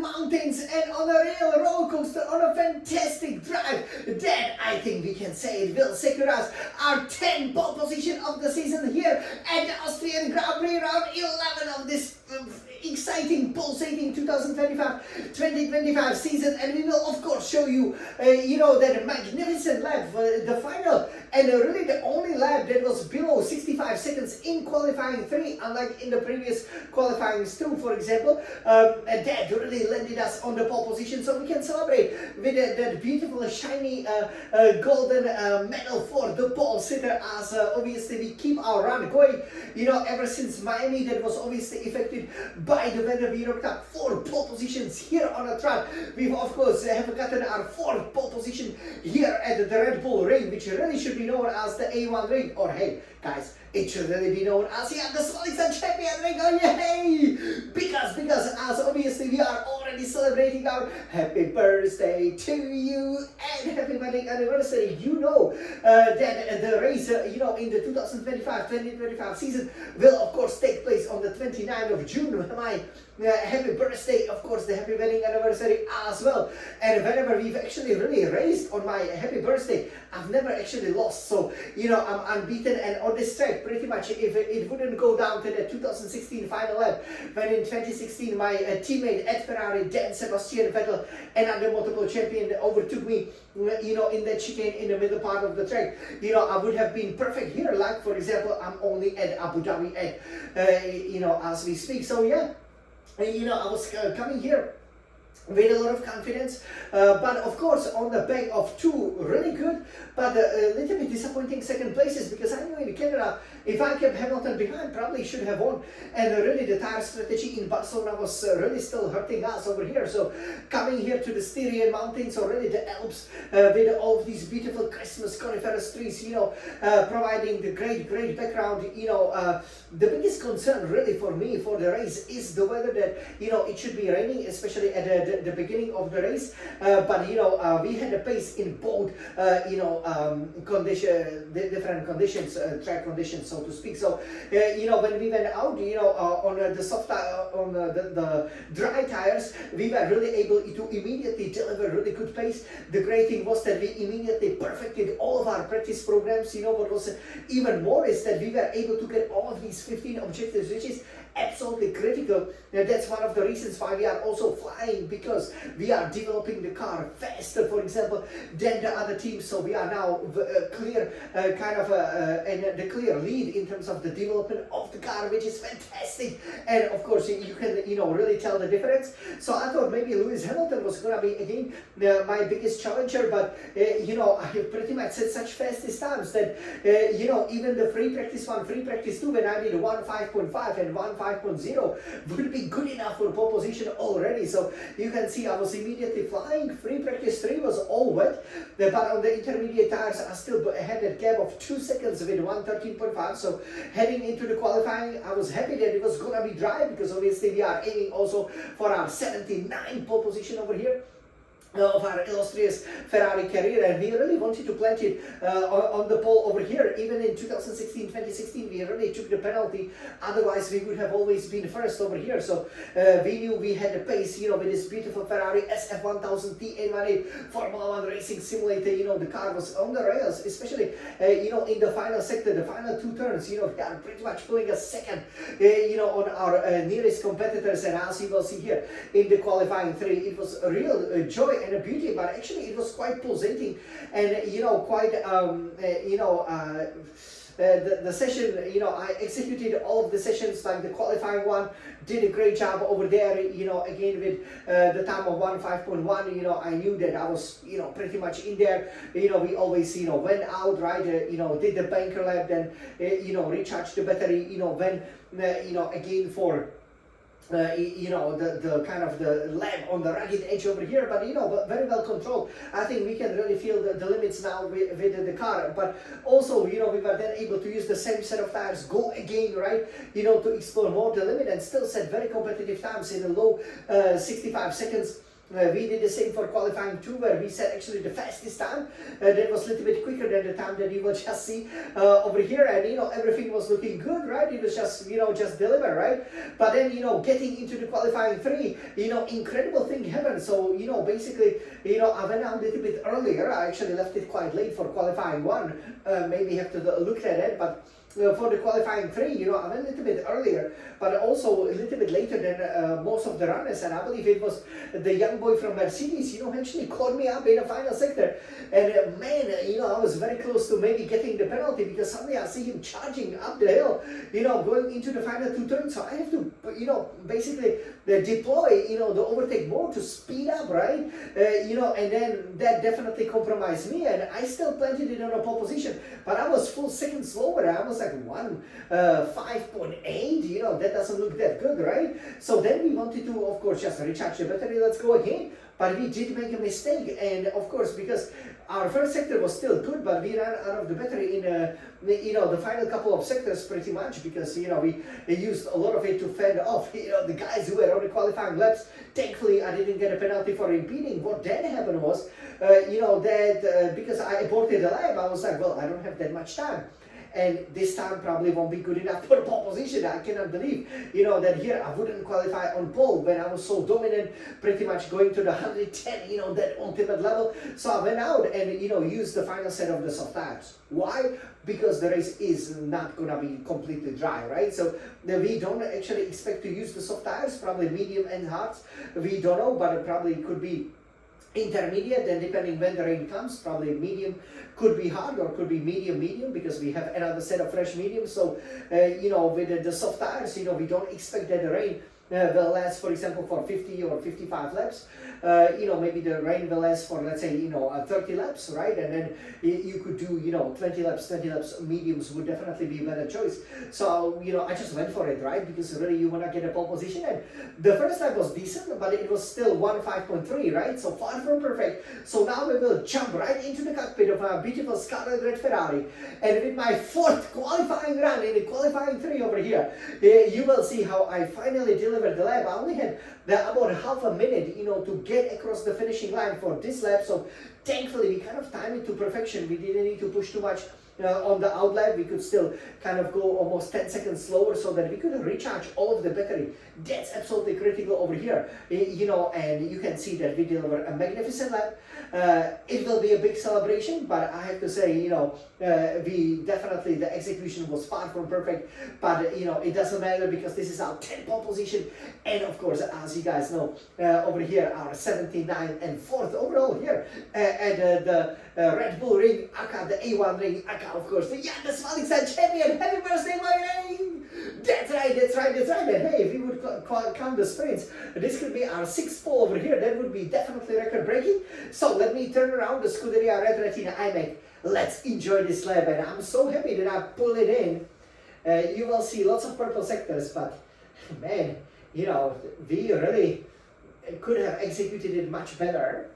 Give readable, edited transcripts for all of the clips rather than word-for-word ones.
mountains and on a real roller coaster, on a fantastic drive that I think we can say it will secure us our 10th pole position of the season here at the Austrian Grand Prix round 11 of this exciting, pulsating 2025 season, and we will of course show you that magnificent lap, the final, and really the only lap that was below 65 seconds in qualifying 3, unlike in the previous qualifying 2, for example, that really landed us on the pole position, so we can celebrate with that beautiful shiny golden medal for the pole sitter, as obviously we keep our run going, ever since Miami. That was obviously affected by the weather. We rocked up 4 pole positions here on the track. We've of course have gotten our 4th pole position here at the Red Bull Ring, which really should be known as the A1 Ring, or hey guys, it should really be known as the Smolix Champion Ring. Oh yay! Because as obviously we are already celebrating our happy birthday to you and happy wedding anniversary. That the race in the 2025 season will of course take place on the 29th of June. My happy birthday, of course, the happy wedding anniversary as well. And whenever we've actually really raced on my happy birthday, I've never actually lost. So I'm unbeaten, and on this track, pretty much, if it wouldn't go down to the 2016 final lap, when in 2016 my teammate at Ferrari, Dan Sebastian Vettel, another multiple champion, overtook me, in that chicane in the middle part of the track, I would have been perfect here. Like for example, I'm only at Abu Dhabi as we speak. So yeah. I was coming here with a lot of confidence, but of course on the back of 2 really good but a little bit disappointing second places, because I knew in Canada if I kept Hamilton behind, probably should have won, and really the tire strategy in Barcelona was really still hurting us over here. So coming here to the Styrian Mountains, or really the Alps, with all of these beautiful Christmas coniferous trees, providing the great background, the biggest concern really for me for the race is the weather, that it should be raining, especially at the beginning of the race, but we had a pace in both different conditions, track conditions, so to speak. So when we went out on the soft on the dry tires, we were really able to immediately deliver really good pace. The great thing was that we immediately perfected all of our practice programs. What was even more is that we were able to get all of these 15 objectives, which is absolutely critical. That's one of the reasons why we are also flying, because we are developing the car faster, for example, than the other teams. So we are now clear, and the clear lead in terms of the development of the car, which is fantastic. And of course, you can really tell the difference. So I thought maybe Lewis Hamilton was gonna be again my biggest challenger, but I have pretty much set such fastest times that even the free practice 1, free practice 2, when I did 1:5.5 and 1:5.0 would be good enough for pole position already. So you can see I was immediately flying. Free practice 3 was all wet, but on the intermediate tires I still had that gap of 2 seconds with 1:13.5. So heading into the qualifying, I was happy that it was gonna be dry, because obviously we are aiming also for our 79 pole position over here of our illustrious Ferrari career, and we really wanted to plant it on the pole over here. Even in 2016, we really took the penalty, otherwise we would have always been first over here. So we knew we had the pace, with this beautiful Ferrari SF1000 T818 Formula 1 racing simulator. The car was on the rails, especially in the final sector, the final 2 turns. We are pretty much pulling a second on our nearest competitors, and as you will see here in the qualifying 3, it was a real joy and a beauty, but actually it was quite pulsating, and quite the session, I executed all of the sessions, like the qualifying one, did a great job over there, again with the time of 1:5.1, I knew that I was, pretty much in there. We always, went out, right, did the banker lap, then, recharged the battery, when, again for the kind of the lap on the rugged edge over here, but very well controlled. I think we can really feel the limits now with the car, but also we were then able to use the same set of tires, go again, right, to explore more the limit, and still set very competitive times in the low 65 seconds We did the same for qualifying 2, where we set actually the fastest time. That was a little bit quicker than the time that you will just see over here, and everything was looking good, right? It was just just deliver, right? But then getting into the qualifying 3, incredible thing happened. So basically I went out a little bit earlier. I actually left it quite late for qualifying 1. Maybe have to look at it, but for the qualifying 3, I went a little bit earlier, but also a little bit later than most of the runners, and I believe it was the young boy from Mercedes, actually called me up in the final sector, and man, I was very close to maybe getting the penalty, because suddenly I see him charging up the hill, going into the final 2 turns, so I have to, basically deploy, the overtake mode to speed up, right, and then that definitely compromised me, and I still planted it on a pole position, but I was full second slower. I was like 5.8, that doesn't look that good, right? So then we wanted to, of course, just recharge the battery, let's go again, but we did make a mistake, and of course, because our first sector was still good, but we ran out of the battery in the final couple of sectors pretty much, because we used a lot of it to fend off the guys who were on the qualifying laps. Thankfully, I didn't get a penalty for impeding. What then happened was, that because I aborted the lap, I was like, well, I don't have that much time. And this time probably won't be good enough for the pole position. I cannot believe, that here I wouldn't qualify on pole when I was so dominant, pretty much going to the 110, that ultimate level. So I went out and, used the final set of the soft tires. Why? Because the race is not gonna be completely dry, right? So we don't actually expect to use the soft tires, probably medium and hards. We don't know, but it probably could be intermediate, and depending when the rain comes, probably medium could be hard or could be medium, because we have another set of fresh mediums. So with the soft tires, we don't expect that the rain will last, for example, for 50 or 55 laps. Maybe the rain will last for, let's say, 30 laps, right? And then you could do, 20 laps, mediums would definitely be a better choice. So, I just went for it, right? Because really you want to get a pole position. And the first lap was decent, but it was still 1.5.3, right? So far from perfect. So now we will jump right into the cockpit of our beautiful scarlet red Ferrari. And with my 4th qualifying run in the qualifying 3 over here, you will see how I finally delivered the lap. I only had about half a minute, to get across the finishing line for this lap. So thankfully we kind of timed it to perfection. We didn't need to push too much on the out lap. We could still kind of go almost 10 seconds slower, so that we could recharge all of the battery. That's absolutely critical over here, and you can see that we deliver a magnificent lap. It will be a big celebration, but I have to say, we definitely, the execution was far from perfect, but it doesn't matter, because this is our 10th pole position, and of course, as you guys know, over here our 79th and 4th overall here at the Red Bull ring, aka the A1 ring, aka of course the youngest Wallingstone champion. Happy birthday, my name! That's right. And hey, if we would count the sprints, this could be our 6th pole over here. That would be definitely record breaking. So let me turn around the Scuderia Red Retina iMac. Let's enjoy this lap, and I'm so happy that I pulled it in. You will see lots of purple sectors, but man, we really could have executed it much better.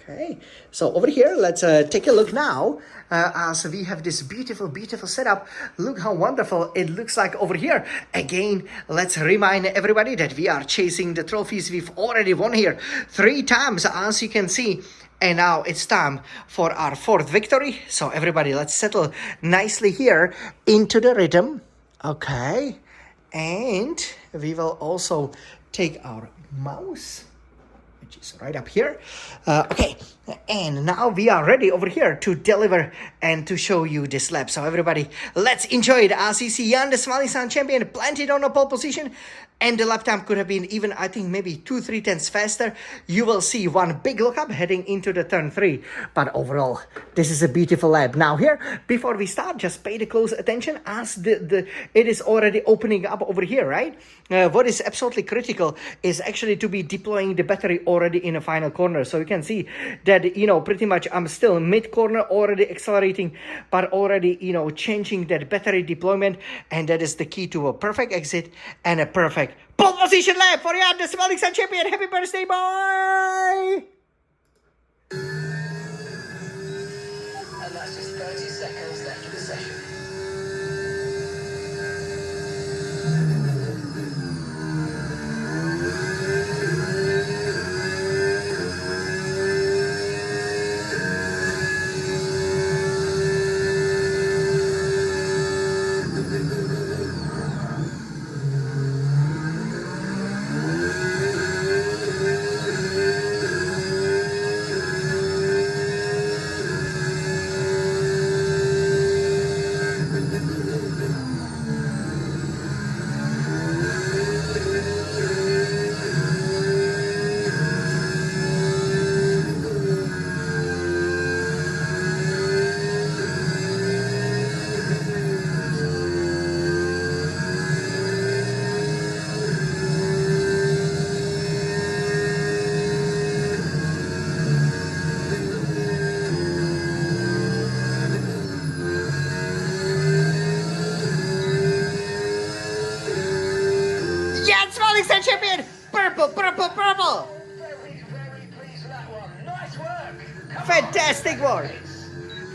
Okay, so over here, let's take a look now, as we have this beautiful setup. Look how wonderful it looks like over here. Again, let's remind everybody that we are chasing the trophies we've already won here 3 times, as you can see. And now it's time for our 4th victory. So everybody, let's settle nicely here into the rhythm. Okay, and we will also take our mouse, which is right up here. Okay, and now we are ready over here to deliver and to show you this lap. So everybody, let's enjoy it. As you see, Jan, the Smiley-Sound champion, planted on a pole position, and the lap time could have been even, I think, maybe 2-3 tenths faster. You will see one big lookup heading into the turn 3. But overall, this is a beautiful lap. Now here, before we start, just pay the close attention, as it is already opening up over here, right? What is absolutely critical is actually to be deploying the battery already in a final corner. So you can see that, pretty much I'm still mid-corner, already accelerating, but already, changing that battery deployment. And that is the key to a perfect exit and a perfect pole position lap for Jan, the Wallingstone champion. Happy birthday, boy! And that's just 30 seconds left of the session. Purple, purple, purple. Very, very pleased with that one. Nice work. Come on. Fantastic work.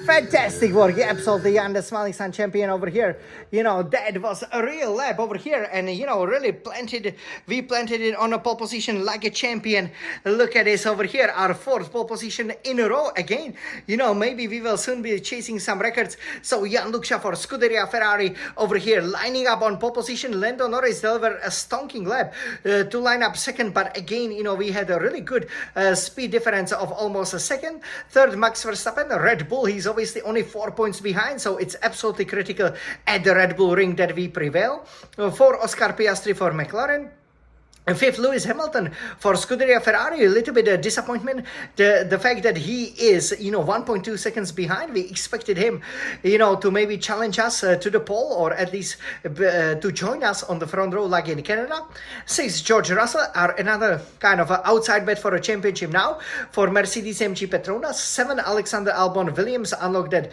Fantastic work, yeah, absolutely. And the Smiling Sun champion over here, that was a real lap over here, and really we planted it on a pole position like a champion. Look at this over here, our fourth pole position in a row again. Maybe we will soon be chasing some records. So Jan Luksha for Scuderia Ferrari over here lining up on pole position. Lando Norris delivered a stonking lap to line up second, but again, we had a really good speed difference of almost a second. Third, Max Verstappen, Red Bull, he's obviously only 4 points behind, so it's absolutely critical at the Red Bull ring that we prevail. For Oscar Piastri for McLaren. And fifth, Lewis Hamilton for Scuderia Ferrari. A little bit of disappointment. The fact that he is, 1.2 seconds behind. We expected him, to maybe challenge us to the pole, or at least to join us on the front row like in Canada. Sixth, George Russell, are another kind of outside bet for a championship now for Mercedes-AMG Petronas. Seven, Alexander Albon Williams unlocked that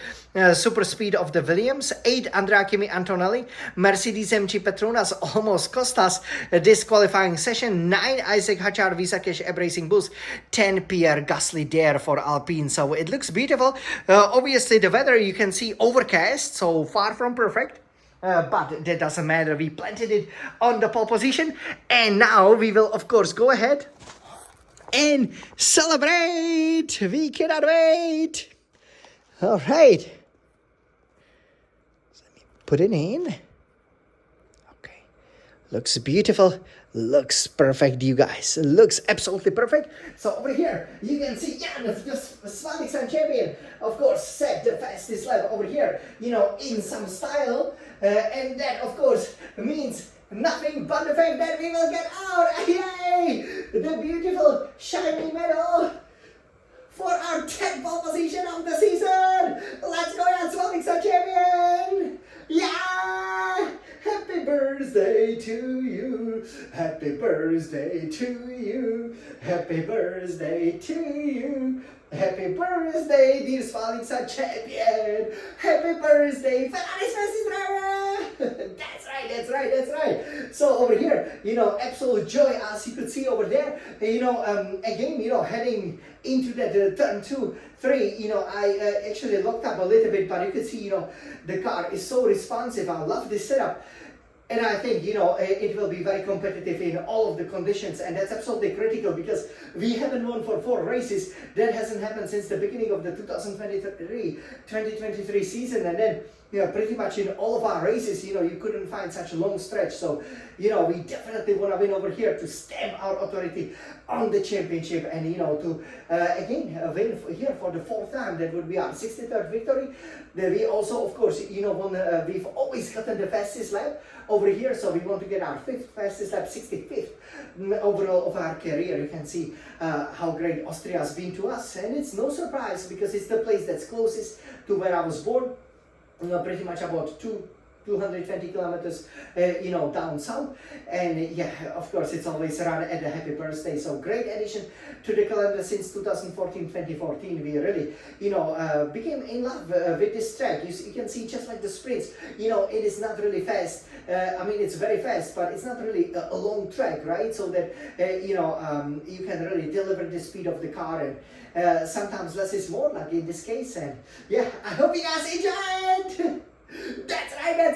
super speed of the Williams. Eight, Andrea Kimi Antonelli, Mercedes-AMG Petronas almost cost us this qualifying session. 9, Isaac Hachar Visakesh Ebb Racing Bulls. 10, Pierre Gasly there for Alpine. So it looks beautiful. Obviously the weather you can see overcast, so far from perfect. But that doesn't matter. We planted it on the pole position, and now we will of course go ahead and celebrate. We cannot wait. All right. So let me put it in. Okay. Looks beautiful. Looks perfect, you guys. Looks absolutely perfect. So over here, you can see Jan, the Smiling Sun champion, of course, set the fastest lap over here, in some style. And that, of course, means nothing but the fact that we will get out. Yay! The beautiful, shiny medal for our 10th pole position of the season. Let's go, Jan, Smiling Sun champion. Yeah! Happy birthday to you. Happy birthday to you. Happy birthday to you. Happy birthday, dear Smiling Sun champion. Happy birthday, Ferrari's fastest driver. That's right. So over here, absolute joy, as you could see over there. Again, heading into that turn 2, 3, I actually locked up a little bit, but you can see, the car is so responsive. I love this setup. And I think, it will be very competitive in all of the conditions, and that's absolutely critical because we haven't won for 4 races. That hasn't happened since the beginning of the 2023 season, and then, pretty much in all of our races, you couldn't find such a long stretch. So, we definitely want to win over here to stamp our authority on the championship, and, to, again, win here for the 4th time. That would be our 63rd victory. Then we also, of course, we've always gotten the fastest lap over here, so we want to get our 5th fastest lap, 65th overall of our career. You can see how great Austria has been to us, and it's no surprise because it's the place that's closest to where I was born. Pretty much about 220 kilometers, down south. And yeah, of course, it's always run at a happy birthday. So great addition to the calendar since 2014. We really, became in love with this track. You can see just like the sprints, it is not really fast. It's very fast, but it's not really a long track, right? So that, you can really deliver the speed of the car, and sometimes less is more, like in this case. And yeah, I hope you guys enjoyed. That's right.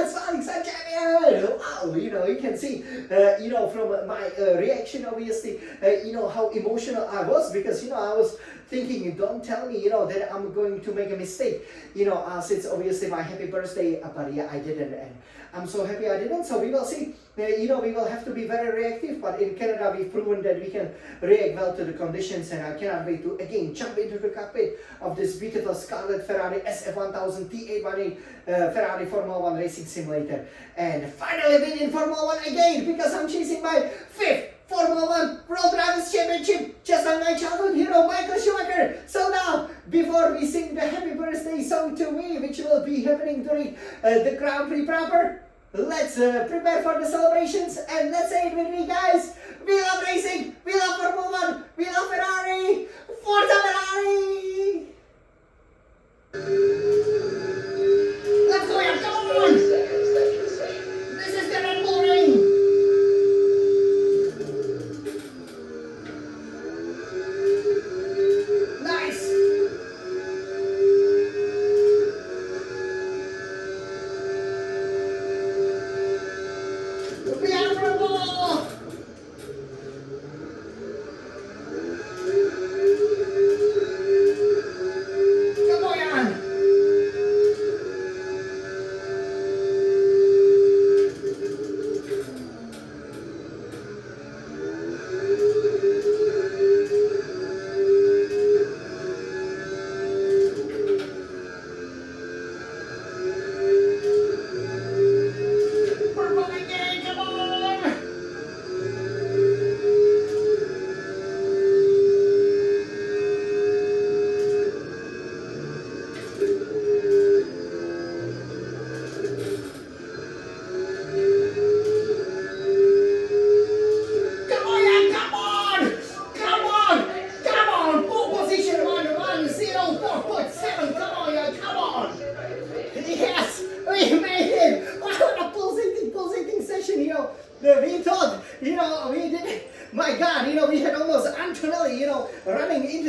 Smiling Sun champion. Wow, you can see, from my reaction, obviously, how emotional I was, because, I was thinking, don't tell me, that I'm going to make a mistake, as it's obviously my happy birthday, but yeah, I didn't, and I'm so happy I didn't. So we will see. We will have to be very reactive, but in Canada we've proven that we can react well to the conditions, and I cannot wait to again jump into the cockpit of this beautiful Scarlet Ferrari SF1000 T818 Ferrari Formula 1 Racing Simulator, and finally win in Formula 1 again, because I'm chasing my 5th Formula 1 World Drivers' Championship, just like my childhood hero Michael Schumacher. So now, before we sing the happy birthday song to me, which will be happening during the Grand Prix proper, let's prepare for the celebrations, and let's say it with me, guys. We love racing, we love Formula 1, we love Ferrari. Forza Ferrari! Let's go, come on! This is the Red Bull ring!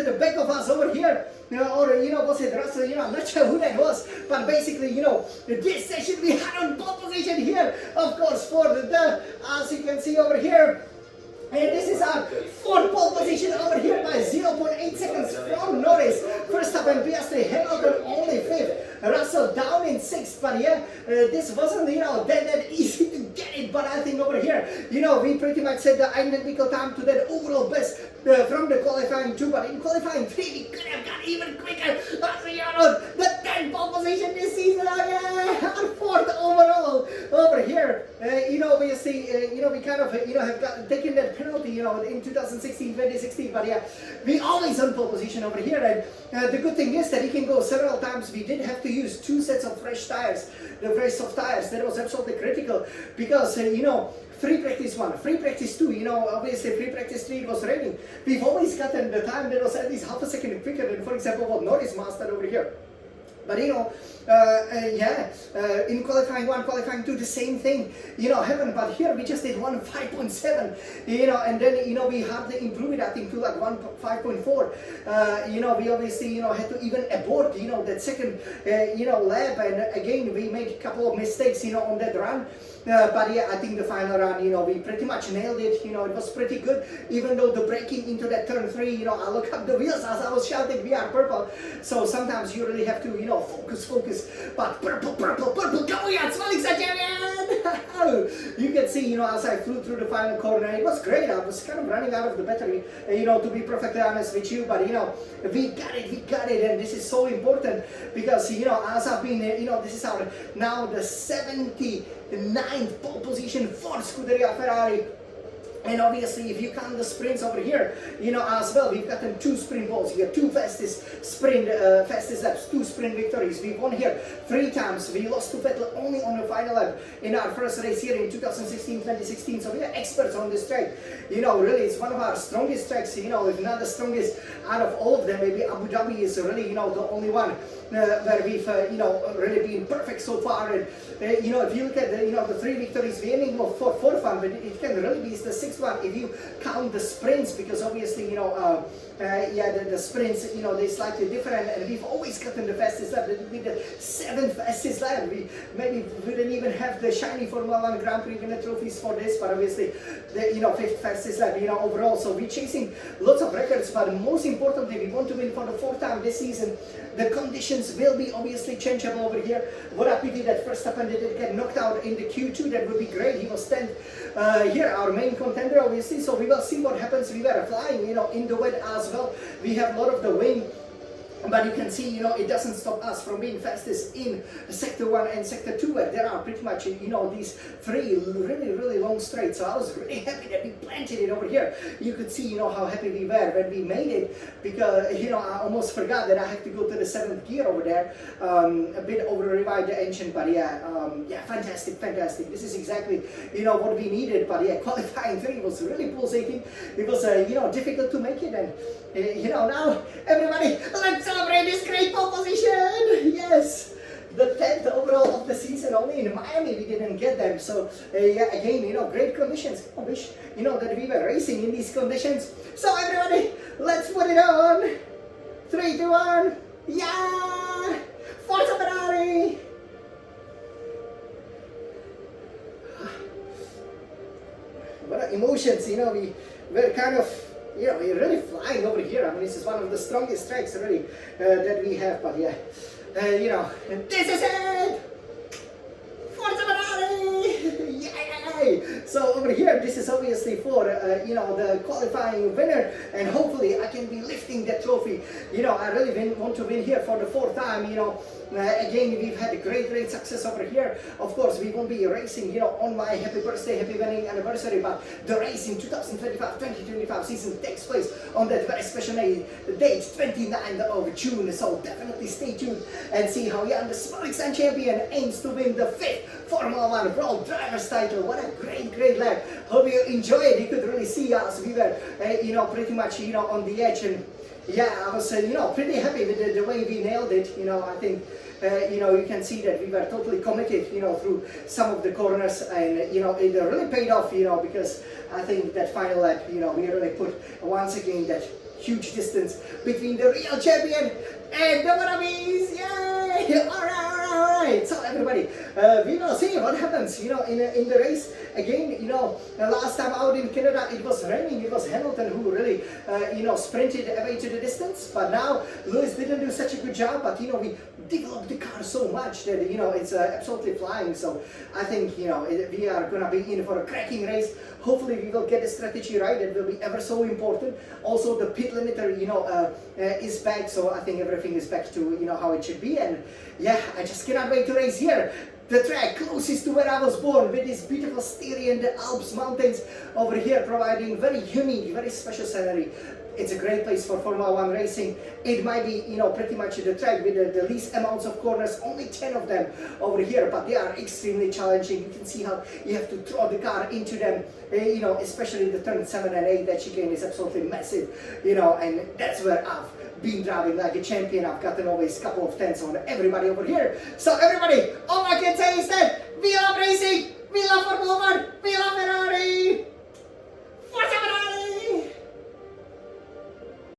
to the back of us over here, or was it Russell? I'm not sure who that was, but basically, this session we had on pole position here, of course, for the as you can see over here. And this is our fourth pole position over here by 0.8 seconds from Norris. First up and Piastri, Hamilton only fifth. Russell down in sixth, but yeah, this wasn't, that easy to get it, but I think over here, we pretty much set the identical time to that overall best from the qualifying 2, but in qualifying 3, we could have got even quicker. The 10th pole position this season, our fourth overall over here. Obviously, we kind of, have taken that penalty, in 2016, 2016, but yeah, we always on pole position over here, and the good thing is that he can go several times. We did have to use 2 sets of fresh tires, the very soft tires. That was absolutely critical because, free practice 1, free practice 2, obviously free practice 3 it was raining. We've always gotten the time that was at least half a second quicker than, for example, what Norris mastered over here. But in qualifying 1, qualifying 2, the same thing, happened. But here we just did 1.5.7, and then, we hardly improved it, I think, to like 1.5.4. We obviously, had to even abort, that second, lap. And again, we made a couple of mistakes, on that run. But yeah, I think the final run, we pretty much nailed it. It was pretty good, even though the braking into that turn 3, I look up the wheels as I was shouting, we are purple. So sometimes you really have to, focus. But purple, go yeah, smiling you can see, as I flew through the final corner, it was great. I was kind of running out of the battery, to be perfectly honest with you. But, we got it, and this is so important because, as I've been, this is our now the 79th pole position for Scuderia Ferrari. And obviously, if you count the sprints over here, as well, we've gotten 2 sprint poles here, 2 fastest laps, 2 sprint victories. We won here 3 times. We lost to Vettel only on the final lap in our first race here in 2016-2016. So we are experts on this track. Really, it's one of our strongest tracks. If not the strongest out of all of them. Maybe Abu Dhabi is really, the only one where we've, really been perfect so far. And if you look at the 3 victories, we're aiming for 4th one, but it can really be the 6th one if you count the sprints, because obviously the sprints they're slightly different, and we've always gotten the fastest lap. That would be the 7th fastest lap. We didn't even have the shiny Formula 1 Grand Prix winner trophies for this, but obviously the 5th fastest lap overall. So we're chasing lots of records, but most importantly we want to win for the 4th time this season. The conditions will be obviously changeable over here. What a pity that Verstappen didn't get knocked out in the Q2. That would be great. He was 10th here, our main contender obviously. So we will see what happens. We were flying, in the wet as well. We have a lot of the wind. But you can see, it doesn't stop us from being fastest in Sector 1 and Sector 2, where there are pretty much, these 3 really, really long straights. So I was really happy that we planted it over here. You could see, how happy we were when we made it, because, I almost forgot that I had to go to the 7th gear over there, a bit over-revive the engine, but yeah, fantastic. This is exactly, what we needed, but yeah, qualifying 3 was really pulsating. It was, difficult to make it, and, now, everybody, let's celebrate this great pole position! Yes! The 10th overall of the season. Only in Miami we didn't get them. So, again, great conditions. I wish, that we were racing in these conditions. So, everybody, let's put it on! 3, 2, 1, yeah! Forza Ferrari! What emotions, we were kind of, we're really flying over here. I mean, this is one of the strongest tracks really that we have, but yeah, this is it! Forza Ferrari! Yay! So over here, this is obviously for, the qualifying winner, and hopefully I can be lifting that trophy. I really want to win here for the 4th time, again, we've had a great success over here. Of course, we won't be racing, on my happy birthday, happy wedding anniversary, but the race in 2025 season takes place on that very special date, 29th of June. So definitely stay tuned and see how Jan, the Smolixan champion, aims to win the 5th Formula 1 World Drivers title. What a great lap. Hope you enjoyed it. You could really see us. We were, pretty much, on the edge, and yeah, I was, pretty happy with the way we nailed it. I think, you can see that we were totally committed, through some of the corners, and, it really paid off, because I think that final lap, we really put, once again, that huge distance between the real champion and the wannabes. Yay! Alright. So everybody, we will see what happens, in the race. Again, last time out in Canada, it was raining. It was Hamilton who really, sprinted away to the distance. But now Lewis didn't do such a good job. But we developed the car so much that it's absolutely flying. So I think we are gonna be in for a cracking race. Hopefully we will get the strategy right. It will be ever so important. Also the pit limiter is back, so I think everything is back to how it should be. And yeah, I just cannot wait to race here. The track closest to where I was born, with this beautiful Styria and the Alps mountains over here, providing very unique, very special scenery. It's a great place for Formula 1 racing. It might be, pretty much the track with the least amounts of corners, only 10 of them over here, but they are extremely challenging. You can see how you have to throw the car into them, especially the turn 7 and 8. That chicane is absolutely massive, and that's where I've been driving like a champion. I've gotten always a couple of 10s on everybody over here. So everybody, all I can say is that we are